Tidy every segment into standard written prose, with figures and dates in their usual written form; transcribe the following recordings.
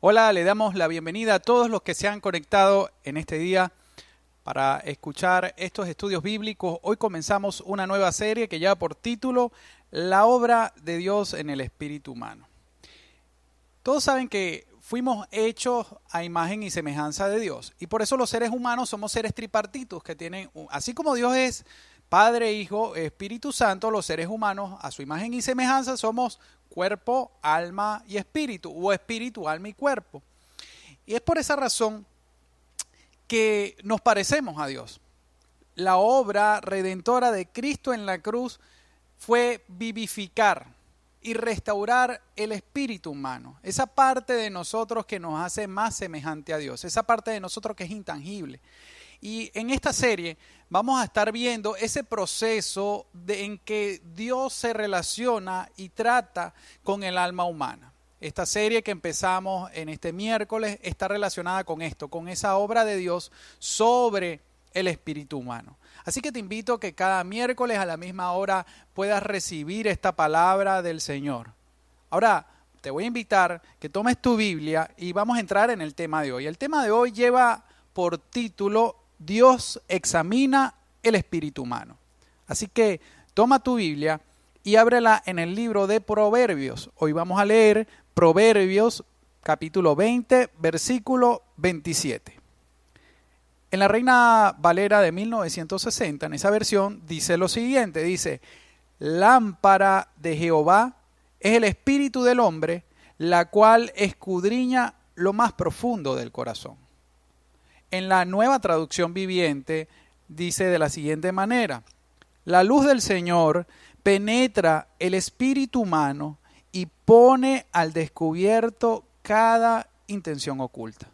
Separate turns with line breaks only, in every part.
Hola, le damos la bienvenida a todos los que se han conectado en este día para escuchar estos estudios bíblicos. Hoy comenzamos una nueva serie que lleva por título La obra de Dios en el espíritu humano. Todos saben que fuimos hechos a imagen y semejanza de Dios y por eso los seres humanos somos seres tripartitos que tienen, así como Dios es Padre, Hijo, Espíritu Santo, los seres humanos a su imagen y semejanza somos cuerpo, alma y espíritu, o espíritu, alma y cuerpo. Y es por esa razón que nos parecemos a Dios. La obra redentora de Cristo en la cruz fue vivificar y restaurar el espíritu humano, esa parte de nosotros que nos hace más semejante a Dios, esa parte de nosotros que es intangible. Y en esta serie vamos a estar viendo ese proceso en que Dios se relaciona y trata con el alma humana. Esta serie que empezamos en este miércoles está relacionada con esto, con esa obra de Dios sobre el espíritu humano. Así que te invito a que cada miércoles a la misma hora puedas recibir esta palabra del Señor. Ahora, te voy a invitar que tomes tu Biblia y vamos a entrar en el tema de hoy. El tema de hoy lleva por título Dios examina el espíritu humano. Así que toma tu Biblia y ábrela en el libro de Proverbios. Hoy vamos a leer Proverbios capítulo 20, versículo 27. En la Reina Valera de 1960, en esa versión, dice lo siguiente, dice: lámpara de Jehová es el espíritu del hombre, la cual escudriña lo más profundo del corazón. En la Nueva Traducción Viviente dice de la siguiente manera: la luz del Señor penetra el espíritu humano y pone al descubierto cada intención oculta.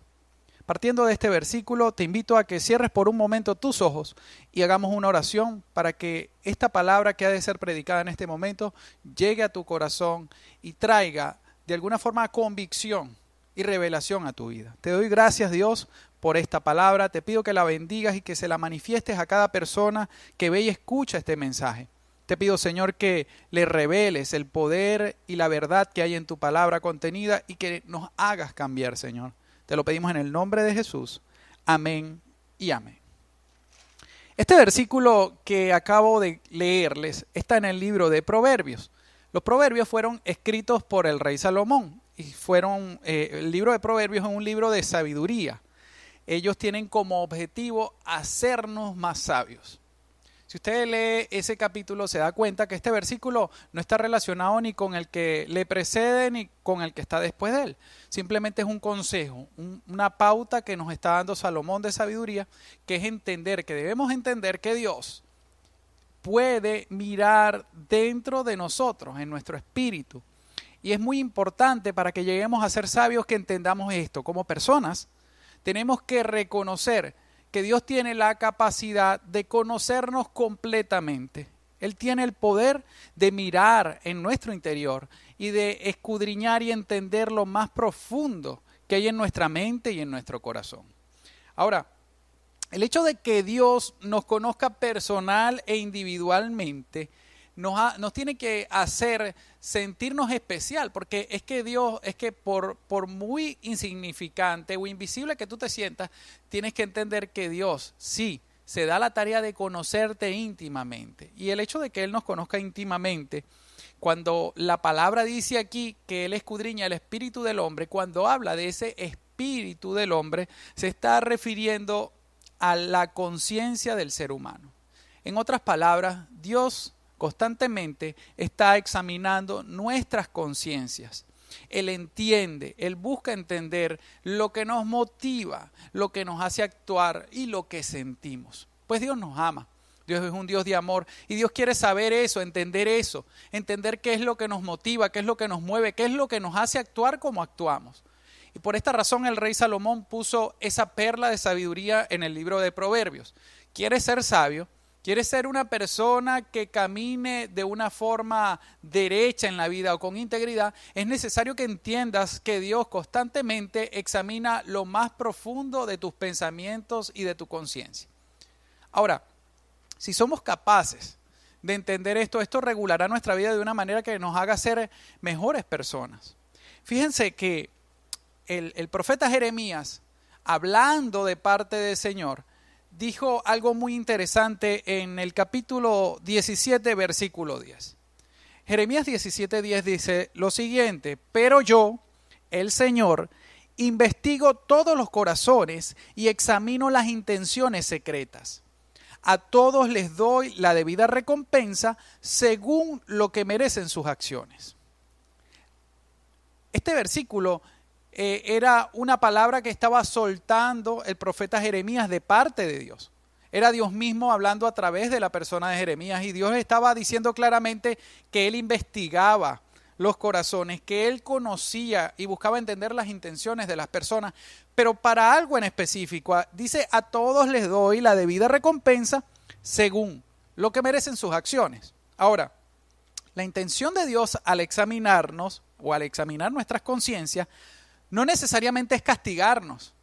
Partiendo de este versículo, te invito a que cierres por un momento tus ojos y hagamos una oración para que esta palabra que ha de ser predicada en este momento llegue a tu corazón y traiga de alguna forma convicción y revelación a tu vida. Te doy gracias, Dios, por esta palabra. Te pido que la bendigas y que se la manifiestes a cada persona que ve y escucha este mensaje. Te pido, Señor, que le reveles el poder y la verdad que hay en tu palabra contenida y que nos hagas cambiar, Señor. Te lo pedimos en el nombre de Jesús. Amén y amén. Este versículo que acabo de leerles está en el libro de Proverbios. Los proverbios fueron escritos por el rey Salomón y el libro de Proverbios es un libro de sabiduría. Ellos tienen como objetivo hacernos más sabios. Si usted lee ese capítulo se da cuenta que este versículo no está relacionado ni con el que le precede ni con el que está después de él. Simplemente es un consejo, una pauta que nos está dando Salomón de sabiduría, que es que debemos entender que Dios puede mirar dentro de nosotros, en nuestro espíritu. Y es muy importante para que lleguemos a ser sabios que entendamos esto. Como personas tenemos que reconocer que Dios tiene la capacidad de conocernos completamente. Él tiene el poder de mirar en nuestro interior y de escudriñar y entender lo más profundo que hay en nuestra mente y en nuestro corazón. Ahora, el hecho de que Dios nos conozca personal e individualmente nos tiene que hacer sentirnos especial, porque es que Dios, por muy insignificante o invisible que tú te sientas, tienes que entender que Dios sí se da la tarea de conocerte íntimamente. Y el hecho de que Él nos conozca íntimamente, cuando la palabra dice aquí que Él escudriña el espíritu del hombre, cuando habla de ese espíritu del hombre, se está refiriendo a la conciencia del ser humano. En otras palabras, Dios constantemente está examinando nuestras conciencias. Él entiende, Él busca entender lo que nos motiva, lo que nos hace actuar y lo que sentimos. Pues Dios nos ama. Dios es un Dios de amor y Dios quiere saber eso, entender qué es lo que nos motiva, qué es lo que nos mueve, qué es lo que nos hace actuar como actuamos. Y por esta razón el rey Salomón puso esa perla de sabiduría en el libro de Proverbios. ¿Quieres ser sabio? ¿Quieres ser una persona que camine de una forma derecha en la vida o con integridad? Es necesario que entiendas que Dios constantemente examina lo más profundo de tus pensamientos y de tu conciencia. Ahora, si somos capaces de entender esto regulará nuestra vida de una manera que nos haga ser mejores personas. Fíjense que el profeta Jeremías, hablando de parte del Señor, dijo algo muy interesante en el capítulo 17, versículo 10. Jeremías 17:10 dice lo siguiente: pero yo, el Señor, investigo todos los corazones y examino las intenciones secretas. A todos les doy la debida recompensa según lo que merecen sus acciones. Este versículo era una palabra que estaba soltando el profeta Jeremías de parte de Dios. Era Dios mismo hablando a través de la persona de Jeremías, y Dios estaba diciendo claramente que Él investigaba los corazones, que Él conocía y buscaba entender las intenciones de las personas, pero para algo en específico. Dice: a todos les doy la debida recompensa según lo que merecen sus acciones. Ahora, la intención de Dios al examinarnos o al examinar nuestras conciencias no necesariamente es castigarnos,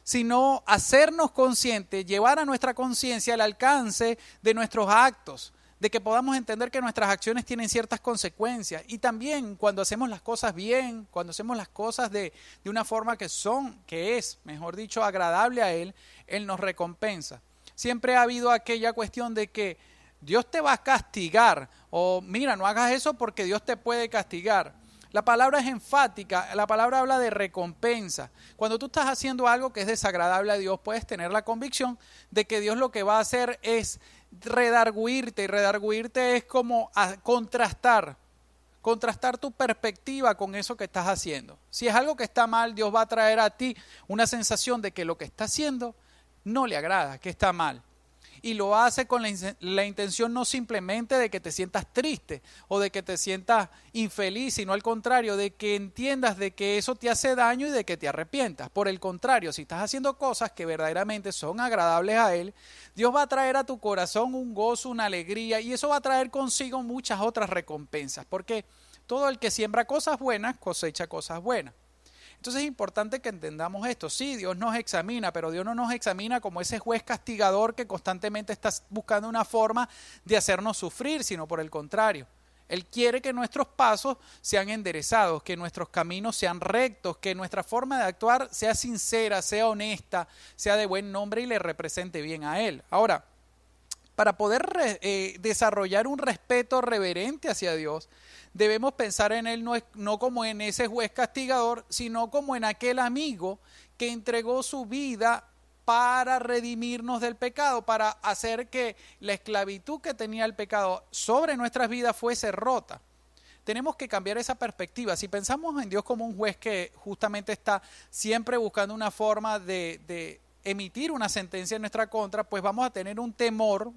sino hacernos conscientes, llevar a nuestra conciencia al alcance de nuestros actos, de que podamos entender que nuestras acciones tienen ciertas consecuencias. Y también cuando hacemos las cosas bien, cuando hacemos las cosas de una forma que es, mejor dicho, agradable a Él, Él nos recompensa. Siempre ha habido aquella cuestión de que Dios te va a castigar, o mira, no hagas eso porque Dios te puede castigar. La palabra es enfática, la palabra habla de recompensa. Cuando tú estás haciendo algo que es desagradable a Dios, puedes tener la convicción de que Dios lo que va a hacer es redarguirte, y redarguirte es como contrastar tu perspectiva con eso que estás haciendo. Si es algo que está mal, Dios va a traer a ti una sensación de que lo que está haciendo no le agrada, que está mal. Y lo hace con la intención no simplemente de que te sientas triste o de que te sientas infeliz, sino al contrario, de que entiendas de que eso te hace daño y de que te arrepientas. Por el contrario, si estás haciendo cosas que verdaderamente son agradables a Él, Dios va a traer a tu corazón un gozo, una alegría, y eso va a traer consigo muchas otras recompensas, porque todo el que siembra cosas buenas cosecha cosas buenas. Entonces es importante que entendamos esto. Sí, Dios nos examina, pero Dios no nos examina como ese juez castigador que constantemente está buscando una forma de hacernos sufrir, sino por el contrario. Él quiere que nuestros pasos sean enderezados, que nuestros caminos sean rectos, que nuestra forma de actuar sea sincera, sea honesta, sea de buen nombre y le represente bien a Él. Ahora, para poder desarrollar un respeto reverente hacia Dios, debemos pensar en Él no como en ese juez castigador, sino como en aquel amigo que entregó su vida para redimirnos del pecado, para hacer que la esclavitud que tenía el pecado sobre nuestras vidas fuese rota. Tenemos que cambiar esa perspectiva. Si pensamos en Dios como un juez que justamente está siempre buscando una forma de emitir una sentencia en nuestra contra, pues vamos a tener un temor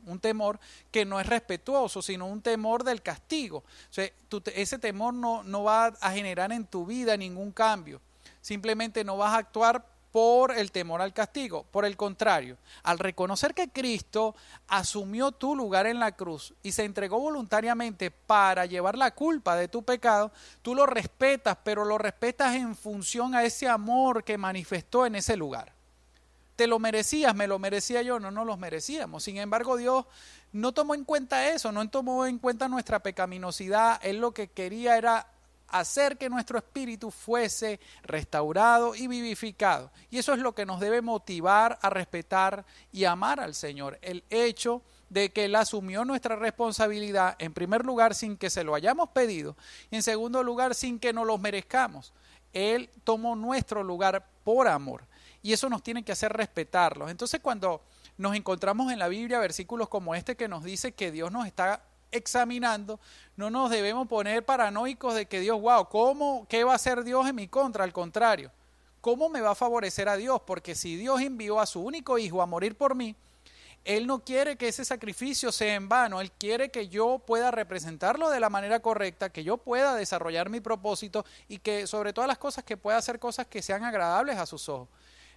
que no es respetuoso, sino un temor del castigo. O sea, ese temor no va a generar en tu vida ningún cambio. Simplemente no vas a actuar por el temor al castigo. Por el contrario, al reconocer que Cristo asumió tu lugar en la cruz y se entregó voluntariamente para llevar la culpa de tu pecado, tú lo respetas, pero lo respetas en función a ese amor que manifestó en ese lugar. ¿Te lo merecías? ¿Me lo merecía yo? No los merecíamos. Sin embargo, Dios no tomó en cuenta eso, no tomó en cuenta nuestra pecaminosidad. Él lo que quería era hacer que nuestro espíritu fuese restaurado y vivificado. Y eso es lo que nos debe motivar a respetar y amar al Señor. El hecho de que Él asumió nuestra responsabilidad, en primer lugar, sin que se lo hayamos pedido, y en segundo lugar, sin que nos lo merezcamos. Él tomó nuestro lugar por amor. Y eso nos tiene que hacer respetarlos. Entonces, cuando nos encontramos en la Biblia versículos como este que nos dice que Dios nos está examinando, no nos debemos poner paranoicos de que Dios, ¿qué va a hacer Dios en mi contra? Al contrario, ¿cómo me va a favorecer a Dios? Porque si Dios envió a su único hijo a morir por mí, Él no quiere que ese sacrificio sea en vano. Él quiere que yo pueda representarlo de la manera correcta, que yo pueda desarrollar mi propósito y que sobre todas las cosas que pueda hacer cosas que sean agradables a sus ojos.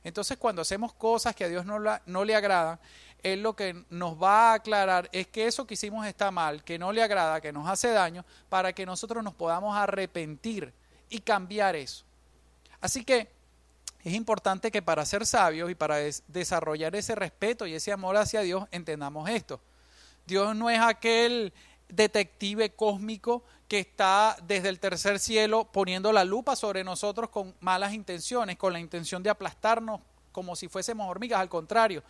Entonces, cuando hacemos cosas que a Dios no le agradan, Él lo que nos va a aclarar es que eso que hicimos está mal, que no le agrada, que nos hace daño, para que nosotros nos podamos arrepentir y cambiar eso. Así que es importante que para ser sabios y para desarrollar ese respeto y ese amor hacia Dios, entendamos esto. Dios no es aquel detective cósmico que está desde el tercer cielo poniendo la lupa sobre nosotros con malas intenciones, con la intención de aplastarnos como si fuésemos hormigas. Al contrario,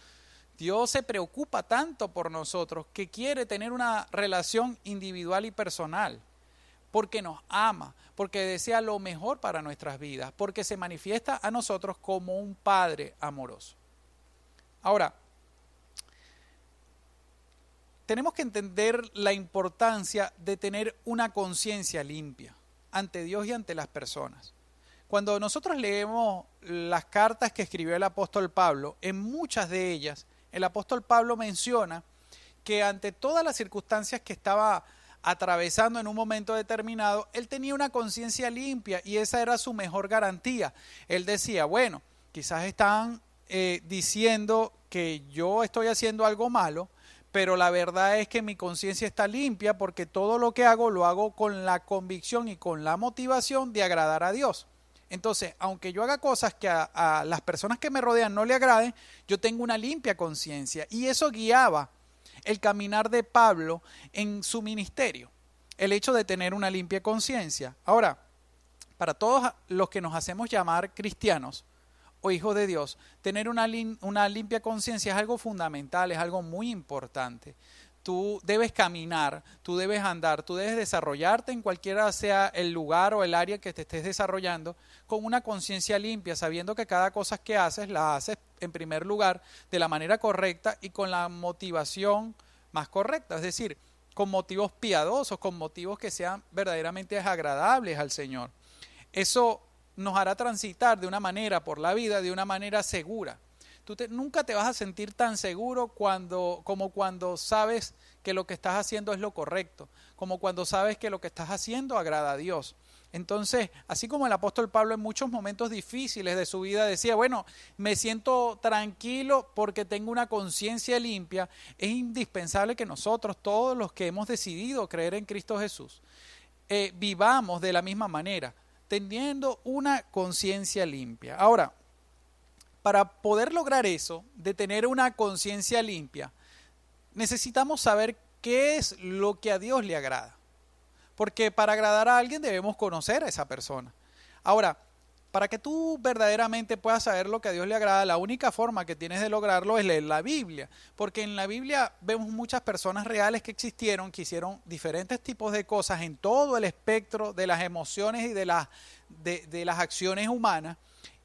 Dios se preocupa tanto por nosotros que quiere tener una relación individual y personal, porque nos ama, porque desea lo mejor para nuestras vidas, porque se manifiesta a nosotros como un Padre amoroso. Ahora, tenemos que entender la importancia de tener una conciencia limpia ante Dios y ante las personas. Cuando nosotros leemos las cartas que escribió el apóstol Pablo, en muchas de ellas, el apóstol Pablo menciona que ante todas las circunstancias que estaba atravesando en un momento determinado, él tenía una conciencia limpia y esa era su mejor garantía. Él decía, bueno, quizás están diciendo que yo estoy haciendo algo malo, pero la verdad es que mi conciencia está limpia porque todo lo que hago lo hago con la convicción y con la motivación de agradar a Dios. Entonces, aunque yo haga cosas que a las personas que me rodean no le agraden, yo tengo una limpia conciencia. Y eso guiaba el caminar de Pablo en su ministerio, el hecho de tener una limpia conciencia. Ahora, para todos los que nos hacemos llamar cristianos o hijos de Dios, tener una limpia conciencia es algo fundamental, es algo muy importante. Tú debes caminar, tú debes andar, tú debes desarrollarte en cualquiera sea el lugar o el área que te estés desarrollando con una conciencia limpia, sabiendo que cada cosa que haces la haces en primer lugar de la manera correcta y con la motivación más correcta, es decir, con motivos piadosos, con motivos que sean verdaderamente agradables al Señor. Eso nos hará transitar de una manera por la vida, de una manera segura. Nunca te vas a sentir tan seguro como cuando sabes que lo que estás haciendo es lo correcto, como cuando sabes que lo que estás haciendo agrada a Dios. Entonces, así como el apóstol Pablo en muchos momentos difíciles de su vida decía, bueno, me siento tranquilo porque tengo una conciencia limpia, es indispensable que nosotros, todos los que hemos decidido creer en Cristo Jesús, vivamos de la misma manera, teniendo una conciencia limpia. Ahora, para poder lograr eso, de tener una conciencia limpia, necesitamos saber qué es lo que a Dios le agrada. Porque para agradar a alguien debemos conocer a esa persona. Ahora, para que tú verdaderamente puedas saber lo que a Dios le agrada, la única forma que tienes de lograrlo es leer la Biblia. Porque en la Biblia vemos muchas personas reales que existieron, que hicieron diferentes tipos de cosas en todo el espectro de las emociones y de las acciones humanas.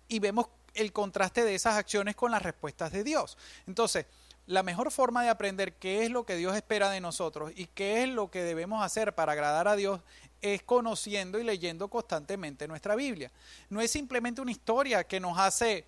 Y vemos el contraste de esas acciones con las respuestas de Dios. Entonces, la mejor forma de aprender qué es lo que Dios espera de nosotros y qué es lo que debemos hacer para agradar a Dios es conociendo y leyendo constantemente nuestra Biblia. No es simplemente una historia que nos hace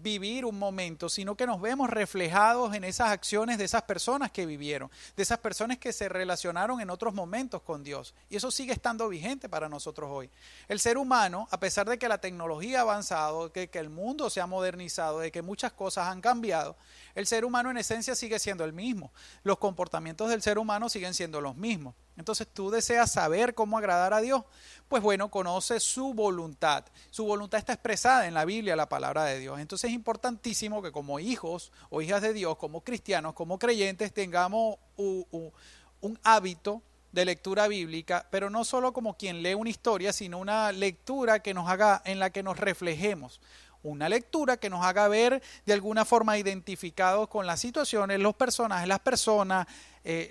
vivir un momento, sino que nos vemos reflejados en esas acciones de esas personas que vivieron, de esas personas que se relacionaron en otros momentos con Dios. Y eso sigue estando vigente para nosotros hoy. El ser humano, a pesar de que la tecnología ha avanzado, que el mundo se ha modernizado, de que muchas cosas han cambiado, el ser humano en esencia sigue siendo el mismo. Los comportamientos del ser humano siguen siendo los mismos. Entonces, ¿tú deseas saber cómo agradar a Dios? Pues bueno, conoce su voluntad. Su voluntad está expresada en la Biblia, la palabra de Dios. Entonces es importantísimo que como hijos o hijas de Dios, como cristianos, como creyentes, tengamos un hábito de lectura bíblica, pero no solo como quien lee una historia, sino una lectura que nos haga, en la que nos reflejemos. Una lectura que nos haga ver de alguna forma identificados con las situaciones, los personajes, las personas,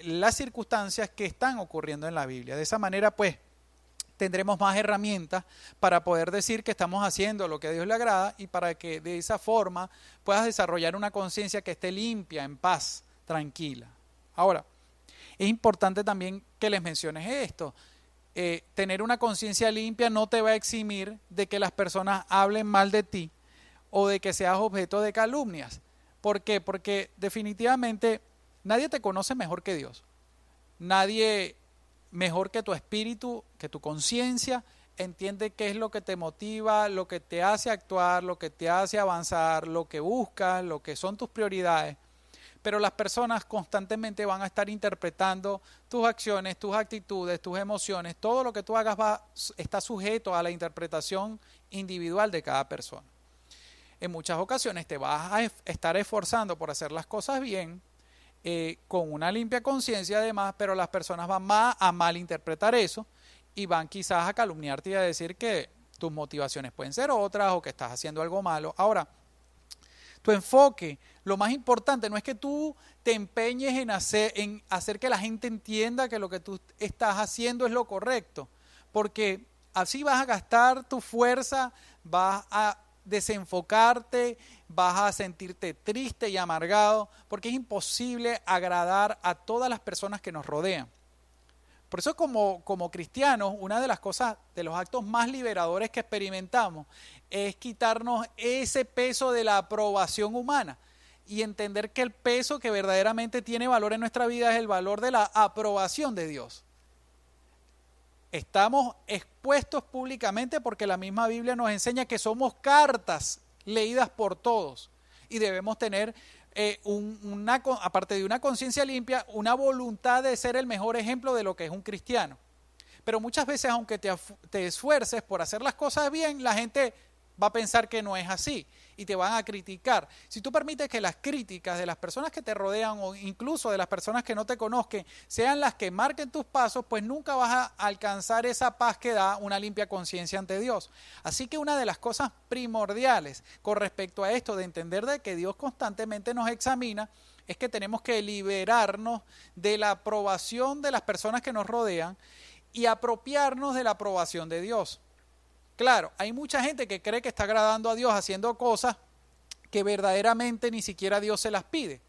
las circunstancias que están ocurriendo en la Biblia. De esa manera, pues, tendremos más herramientas para poder decir que estamos haciendo lo que a Dios le agrada y para que de esa forma puedas desarrollar una conciencia que esté limpia, en paz, tranquila. Ahora, es importante también que les menciones esto. Tener una conciencia limpia no te va a eximir de que las personas hablen mal de ti o de que seas objeto de calumnias. ¿Por qué? Porque definitivamente nadie te conoce mejor que Dios. Nadie mejor que tu espíritu, que tu conciencia, entiende qué es lo que te motiva, lo que te hace actuar, lo que te hace avanzar, lo que buscas, lo que son tus prioridades. Pero las personas constantemente van a estar interpretando tus acciones, tus actitudes, tus emociones. Todo lo que tú hagas está sujeto a la interpretación individual de cada persona. En muchas ocasiones te vas a estar esforzando por hacer las cosas bien, con una limpia conciencia además, pero las personas van más a malinterpretar eso y van quizás a calumniarte y a decir que tus motivaciones pueden ser otras o que estás haciendo algo malo. Ahora, tu enfoque, lo más importante no es que tú te empeñes en hacer que la gente entienda que lo que tú estás haciendo es lo correcto, porque así vas a gastar tu fuerza, vas a desenfocarte, vas a sentirte triste y amargado, porque es imposible agradar a todas las personas que nos rodean. Por eso como cristianos, una de las cosas, de los actos más liberadores que experimentamos es quitarnos ese peso de la aprobación humana y entender que el peso que verdaderamente tiene valor en nuestra vida es el valor de la aprobación de Dios. Estamos expuestos públicamente porque la misma Biblia nos enseña que somos cartas leídas por todos y debemos tener aparte de una conciencia limpia, una voluntad de ser el mejor ejemplo de lo que es un cristiano. Pero muchas veces, aunque te esfuerces por hacer las cosas bien, la gente va a pensar que no es así y te van a criticar. Si tú permites que las críticas de las personas que te rodean o incluso de las personas que no te conozcan sean las que marquen tus pasos, pues nunca vas a alcanzar esa paz que da una limpia conciencia ante Dios. Así que una de las cosas primordiales con respecto a esto de entender de que Dios constantemente nos examina es que tenemos que liberarnos de la aprobación de las personas que nos rodean y apropiarnos de la aprobación de Dios. Claro, hay mucha gente que cree que está agradando a Dios haciendo cosas que verdaderamente ni siquiera Dios se las pide.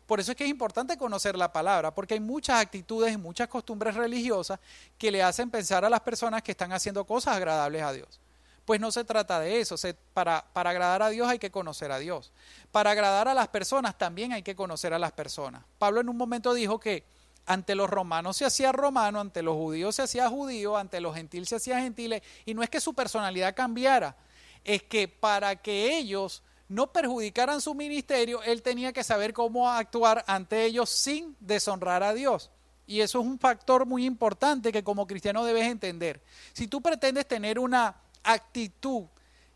Por eso es que es importante conocer la palabra, porque hay muchas actitudes y muchas costumbres religiosas que le hacen pensar a las personas que están haciendo cosas agradables a Dios. Pues no se trata de eso. Para agradar a Dios hay que conocer a Dios. Para agradar a las personas también hay que conocer a las personas. Pablo en un momento dijo que ante los romanos se hacía romano, ante los judíos se hacía judío, ante los gentiles se hacía gentiles, y no es que su personalidad cambiara, es que para que ellos no perjudicaran su ministerio, él tenía que saber cómo actuar ante ellos sin deshonrar a Dios. Y eso es un factor muy importante que como cristiano debes entender. Si tú pretendes tener una actitud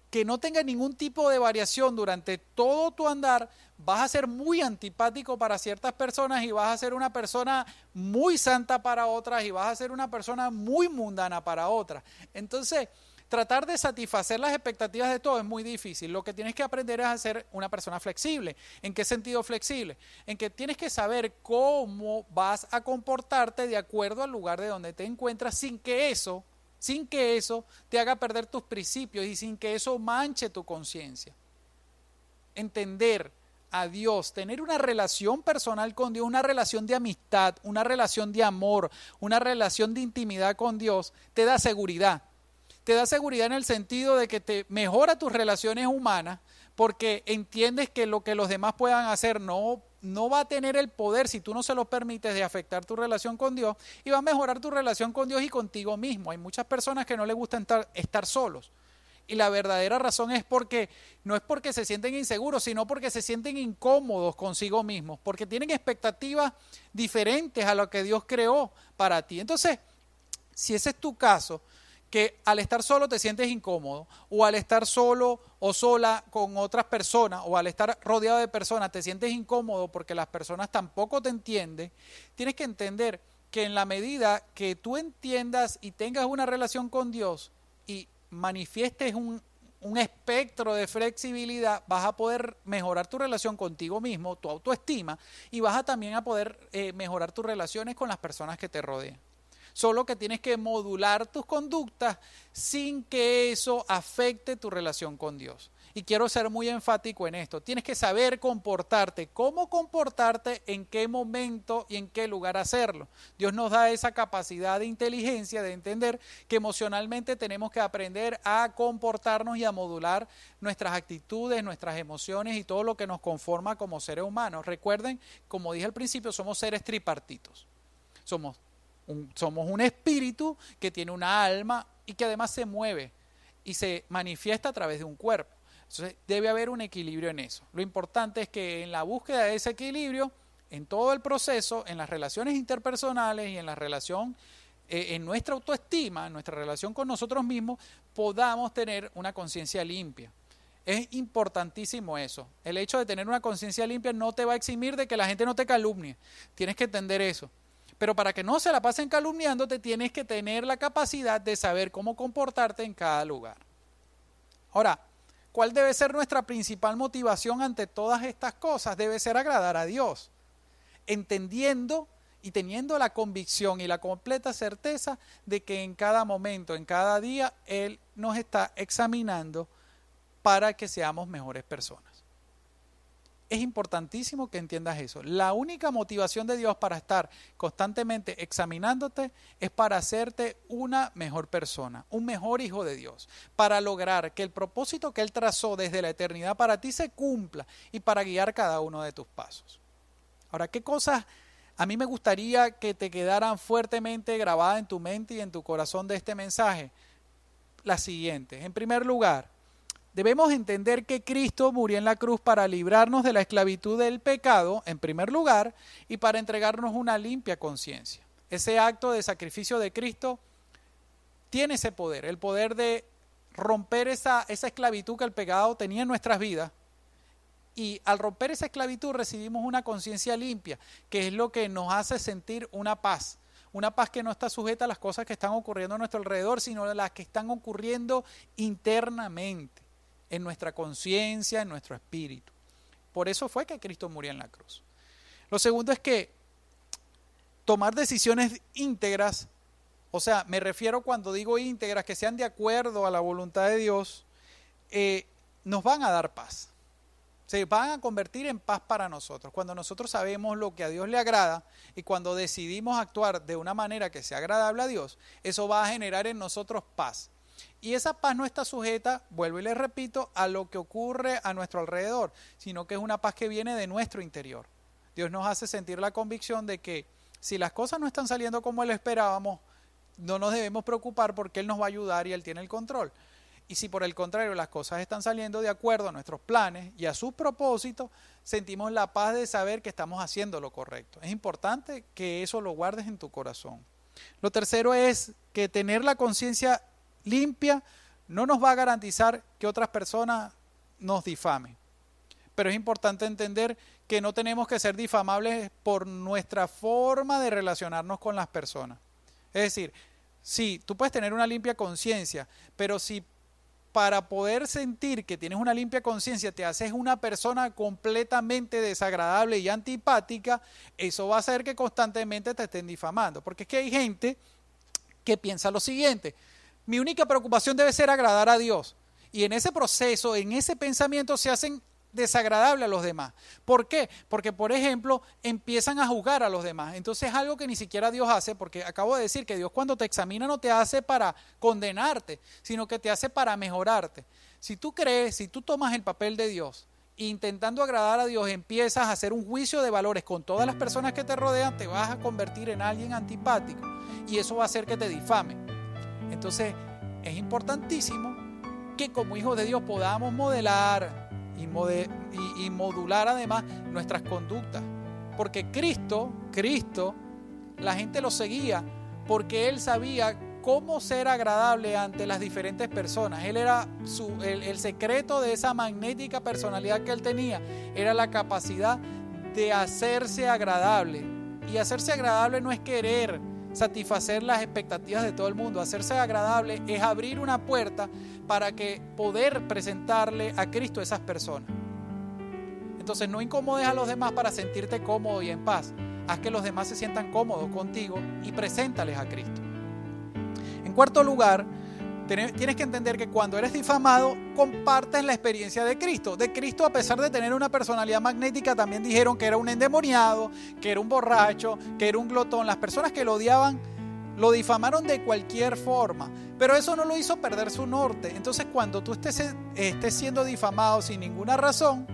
que no tenga ningún tipo de variación durante todo tu andar, vas a ser muy antipático para ciertas personas y vas a ser una persona muy santa para otras y vas a ser una persona muy mundana para otras. Entonces, tratar de satisfacer las expectativas de todo es muy difícil. Lo que tienes que aprender es a ser una persona flexible. ¿En qué sentido flexible? En que tienes que saber cómo vas a comportarte de acuerdo al lugar de donde te encuentras sin que eso te haga perder tus principios y sin que eso manche tu conciencia. Entender a Dios, tener una relación personal con Dios, una relación de amistad, una relación de amor, una relación de intimidad con Dios, te da seguridad. Te da seguridad en el sentido de que te mejora tus relaciones humanas porque entiendes que lo que los demás puedan hacer no va a tener el poder, si tú no se lo permites, de afectar tu relación con Dios y va a mejorar tu relación con Dios y contigo mismo. Hay muchas personas que no les gusta estar solos. Y la verdadera razón es porque no es porque se sienten inseguros, sino porque se sienten incómodos consigo mismos, porque tienen expectativas diferentes a lo que Dios creó para ti. Entonces, si ese es tu caso, que al estar solo te sientes incómodo, o al estar solo o sola con otras personas, o al estar rodeado de personas te sientes incómodo porque las personas tampoco te entienden, tienes que entender que en la medida que tú entiendas y tengas una relación con Dios y manifiestes un espectro de flexibilidad, vas a poder mejorar tu relación contigo mismo, tu autoestima, y vas a también a poder mejorar tus relaciones con las personas que te rodean. Solo que tienes que modular tus conductas sin que eso afecte tu relación con Dios. Y quiero ser muy enfático en esto. Tienes que saber comportarte, cómo comportarte, en qué momento y en qué lugar hacerlo. Dios nos da esa capacidad de inteligencia, de entender que emocionalmente tenemos que aprender a comportarnos y a modular nuestras actitudes, nuestras emociones y todo lo que nos conforma como seres humanos. Recuerden, como dije al principio, somos seres tripartitos. Somos un espíritu que tiene una alma y que además se mueve y se manifiesta a través de un cuerpo. Entonces debe haber un equilibrio en eso. Lo importante es que en la búsqueda de ese equilibrio, en todo el proceso, en las relaciones interpersonales y en la relación, en nuestra autoestima, en nuestra relación con nosotros mismos, podamos tener una conciencia limpia. Es importantísimo eso. El hecho de tener una conciencia limpia no te va a eximir de que la gente no te calumnie. Tienes que entender eso. Pero para que no se la pasen calumniándote, tienes que tener la capacidad de saber cómo comportarte en cada lugar. Ahora, ¿cuál debe ser nuestra principal motivación ante todas estas cosas? Debe ser agradar a Dios, entendiendo y teniendo la convicción y la completa certeza de que en cada momento, en cada día, Él nos está examinando para que seamos mejores personas. Es importantísimo que entiendas eso. La única motivación de Dios para estar constantemente examinándote es para hacerte una mejor persona, un mejor hijo de Dios, para lograr que el propósito que Él trazó desde la eternidad para ti se cumpla y para guiar cada uno de tus pasos. Ahora, ¿qué cosas a mí me gustaría que te quedaran fuertemente grabadas en tu mente y en tu corazón de este mensaje? Las siguientes. En primer lugar, debemos entender que Cristo murió en la cruz para librarnos de la esclavitud del pecado, en primer lugar, y para entregarnos una limpia conciencia. Ese acto de sacrificio de Cristo tiene ese poder, el poder de romper esa esclavitud que el pecado tenía en nuestras vidas. Y al romper esa esclavitud recibimos una conciencia limpia, que es lo que nos hace sentir una paz que no está sujeta a las cosas que están ocurriendo a nuestro alrededor, sino a las que están ocurriendo internamente, en nuestra conciencia, en nuestro espíritu. Por eso fue que Cristo murió en la cruz. Lo segundo es que tomar decisiones íntegras, o sea, me refiero cuando digo íntegras, que sean de acuerdo a la voluntad de Dios, nos van a dar paz. Se van a convertir en paz para nosotros. Cuando nosotros sabemos lo que a Dios le agrada y cuando decidimos actuar de una manera que sea agradable a Dios, eso va a generar en nosotros paz. Y esa paz no está sujeta, vuelvo y les repito, a lo que ocurre a nuestro alrededor, sino que es una paz que viene de nuestro interior. Dios nos hace sentir la convicción de que si las cosas no están saliendo como Él esperábamos, no nos debemos preocupar porque Él nos va a ayudar y Él tiene el control. Y si por el contrario las cosas están saliendo de acuerdo a nuestros planes y a sus propósitos, sentimos la paz de saber que estamos haciendo lo correcto. Es importante que eso lo guardes en tu corazón. Lo tercero es que tener la conciencia limpia no nos va a garantizar que otras personas nos difamen. Pero es importante entender que no tenemos que ser difamables por nuestra forma de relacionarnos con las personas. Es decir, sí, tú puedes tener una limpia conciencia, pero si para poder sentir que tienes una limpia conciencia te haces una persona completamente desagradable y antipática, eso va a hacer que constantemente te estén difamando. Porque es que hay gente que piensa lo siguiente: mi única preocupación debe ser agradar a Dios. Y en ese proceso, en ese pensamiento se hacen desagradables a los demás. ¿Por qué? Porque, por ejemplo, empiezan a juzgar a los demás. Entonces es algo que ni siquiera Dios hace, porque acabo de decir que Dios cuando te examina no te hace para condenarte, sino que te hace para mejorarte. Si tú crees, si tú tomas el papel de Dios, intentando agradar a Dios, empiezas a hacer un juicio de valores con todas las personas que te rodean, te vas a convertir en alguien antipático y eso va a hacer que te difamen. Entonces es importantísimo que como hijos de Dios podamos modelar y modular además nuestras conductas, porque Cristo, la gente lo seguía porque Él sabía cómo ser agradable ante las diferentes personas. Él era el secreto de esa magnética personalidad que Él tenía, era la capacidad de hacerse agradable. Y hacerse agradable no es querer satisfacer las expectativas de todo el mundo. Hacerse agradable es abrir una puerta para que poder presentarle a Cristo a esas personas. Entonces no incomodes a los demás para sentirte cómodo y en paz. Haz que los demás se sientan cómodos contigo y preséntales a Cristo. En cuarto lugar, tienes que entender que cuando eres difamado, compartes la experiencia de Cristo. De Cristo, a pesar de tener una personalidad magnética, también dijeron que era un endemoniado, que era un borracho, que era un glotón. Las personas que lo odiaban lo difamaron de cualquier forma, pero eso no lo hizo perder su norte. Entonces, cuando tú estés siendo difamado sin ninguna razón,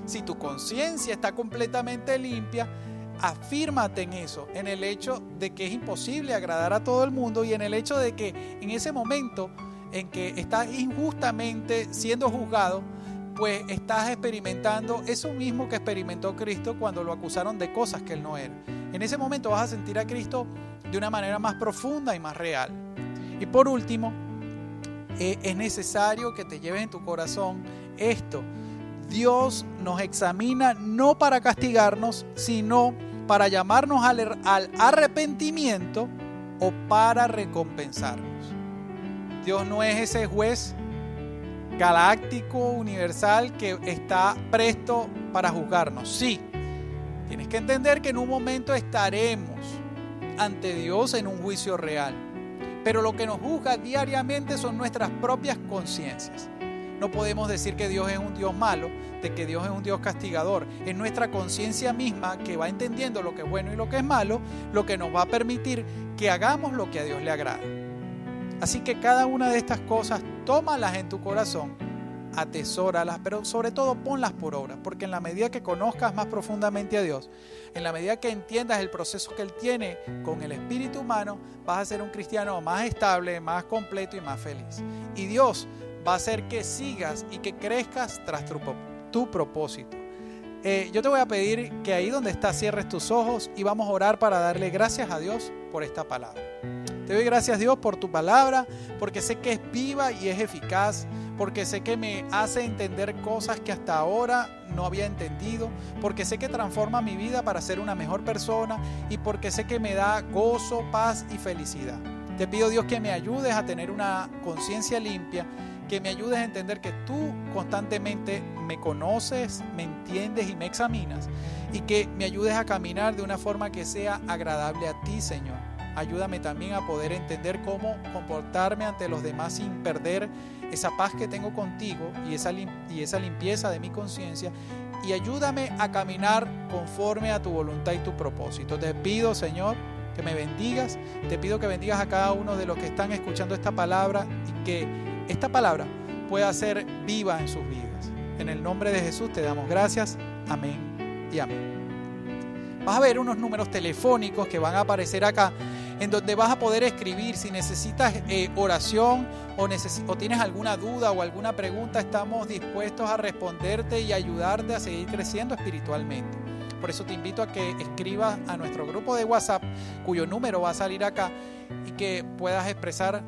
si tu conciencia está completamente limpia, afírmate en eso, en el hecho de que es imposible agradar a todo el mundo y en el hecho de que en ese momento en que estás injustamente siendo juzgado, pues estás experimentando eso mismo que experimentó Cristo cuando lo acusaron de cosas que Él no era. En ese momento vas a sentir a Cristo de una manera más profunda y más real. Y por último, es necesario que te lleves en tu corazón esto: Dios nos examina no para castigarnos, sino para llamarnos al arrepentimiento o para recompensarnos. Dios no es ese juez galáctico, universal, que está presto para juzgarnos. Sí, tienes que entender que en un momento estaremos ante Dios en un juicio real, pero lo que nos juzga diariamente son nuestras propias conciencias. No podemos decir que Dios es un Dios malo, de que Dios es un Dios castigador. Es nuestra conciencia misma que va entendiendo lo que es bueno y lo que es malo, lo que nos va a permitir que hagamos lo que a Dios le agrada. Así que cada una de estas cosas, tómalas en tu corazón, atesóralas, pero sobre todo ponlas por obra, porque en la medida que conozcas más profundamente a Dios, en la medida que entiendas el proceso que Él tiene con el espíritu humano, vas a ser un cristiano más estable, más completo y más feliz. Y Dios va a hacer que sigas y que crezcas tras tu propósito. Yo te voy a pedir que ahí donde estás cierres tus ojos y vamos a orar para darle gracias a Dios por esta palabra. Te doy gracias, Dios, por tu palabra, porque sé que es viva y es eficaz, porque sé que me hace entender cosas que hasta ahora no había entendido, porque sé que transforma mi vida para ser una mejor persona y porque sé que me da gozo, paz y felicidad. Te pido, Dios, que me ayudes a tener una conciencia limpia, que me ayudes a entender que tú constantemente me conoces, me entiendes y me examinas, y que me ayudes a caminar de una forma que sea agradable a ti, Señor. Ayúdame también a poder entender cómo comportarme ante los demás sin perder esa paz que tengo contigo y esa limpieza de mi conciencia, y ayúdame a caminar conforme a tu voluntad y tu propósito. Te pido, Señor, que me bendigas, te pido que bendigas a cada uno de los que están escuchando esta palabra y que esta palabra pueda ser viva en sus vidas. En el nombre de Jesús te damos gracias. Amén y amén. Vas a ver unos números telefónicos que van a aparecer acá, en donde vas a poder escribir. Si necesitas oración o tienes alguna duda o alguna pregunta, estamos dispuestos a responderte y ayudarte a seguir creciendo espiritualmente. Por eso te invito a que escribas a nuestro grupo de WhatsApp, cuyo número va a salir acá, y que puedas expresar,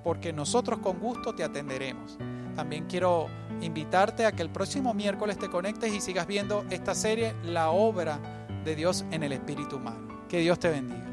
porque nosotros con gusto te atenderemos. También quiero invitarte a que el próximo miércoles te conectes y sigas viendo esta serie, La Obra de Dios en el Espíritu Humano. Que Dios te bendiga.